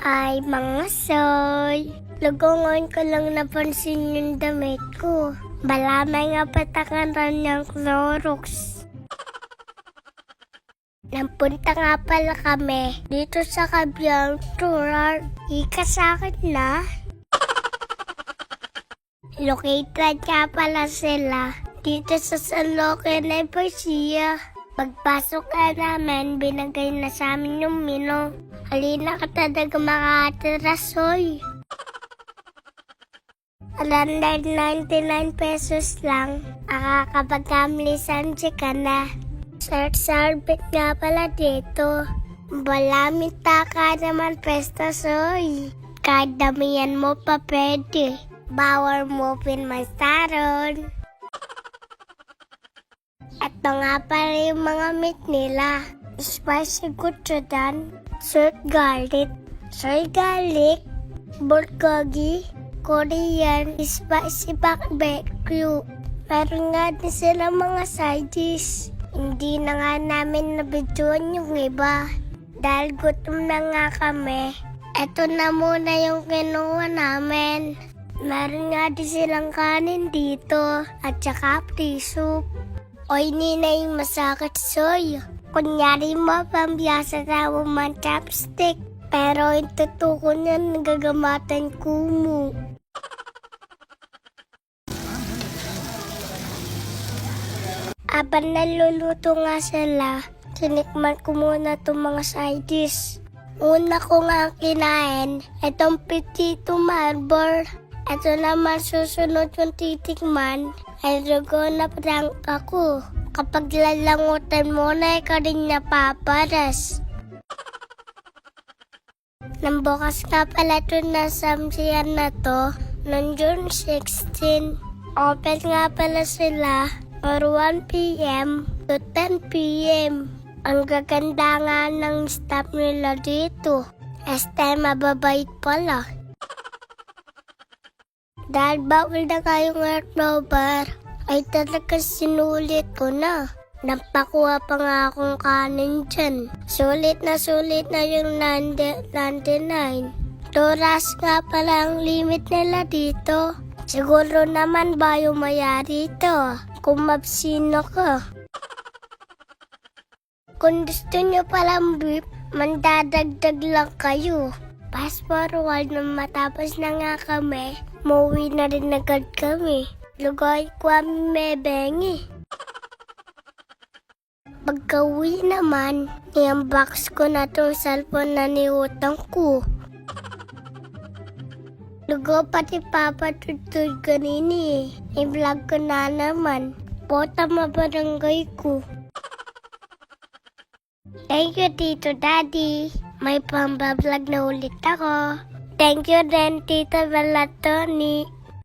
Ay, mga soy. Lugongon ko lang napansin yung damit ko. Malamay nga patakan niyang Clorox. Nampunta nga pala kami dito sa Kabyang Turar. Ika sa akin na. Located nga pala sila dito sa San Roque, Nevesia. Pagpasok ka namin, binagay na sa amin yung mino. Halina ka talaga makatira, soy. 199 pesos lang. Akakapag-amlisan ka na. Sarbit nga pala dito. Malamit ka naman pesta, soy. Kahit damihan mo pa pwede. Bawal mo pinmastaron. Ito nga pala yung mga meat nila. Spicy gochujang, sweet garlic, soy garlic, bulgogi, Korean, spicy barbecue. Meron nga din sila mga side dish. Hindi na nga namin nabidyoan yung iba. Dahil gutom na nga kami. Ito na muna yung kinuha namin. Meron nga din silang kanin dito at saka free soup. Oy, ninay, masakit, soy. Kunyari mo, pambiyasa tayo man chopstick. Pero ito ko niyan, nagagamatan ko mo. Habang naluluto nga sila, sinikman ko muna itong mga side dish. Una ko nga kinain, itong Petito Marble. Ito naman susunod yung titikman, ay dugo na prank ako. Kapag lalangutan mo na, ikaw rin napaparas. Nang bukas nga pala ito na samsiyan na to, noong June 16. Open nga pala sila or 1 p.m. to 10 p.m. Ang gaganda nga ng staff nila dito. Este mababait pala. Dahil bawal na kayong October, ay talaga sinulit ko na. Napakuha pa nga akong kanin dyan. Sulit na yung 99. Doras nga pala ang limit nila dito. Siguro naman ba yung mayari ito? Kung mabsino ka. Kung gusto nyo palang beef, mandadagdag lang kayo. Fast forward na matapos na nga kami, mauwi na rin agad kami. Lugay ko may bengi. Pagka-uwi naman, i-unbox ko na tong cellphone na niutang ko. Lugo pati papatutod kanini. I-vlog ko na naman. Pota mabarangay ko. Thank you, Tito Daddy. May pambablog na ulit ako. Thank you din, Tita Balatoni.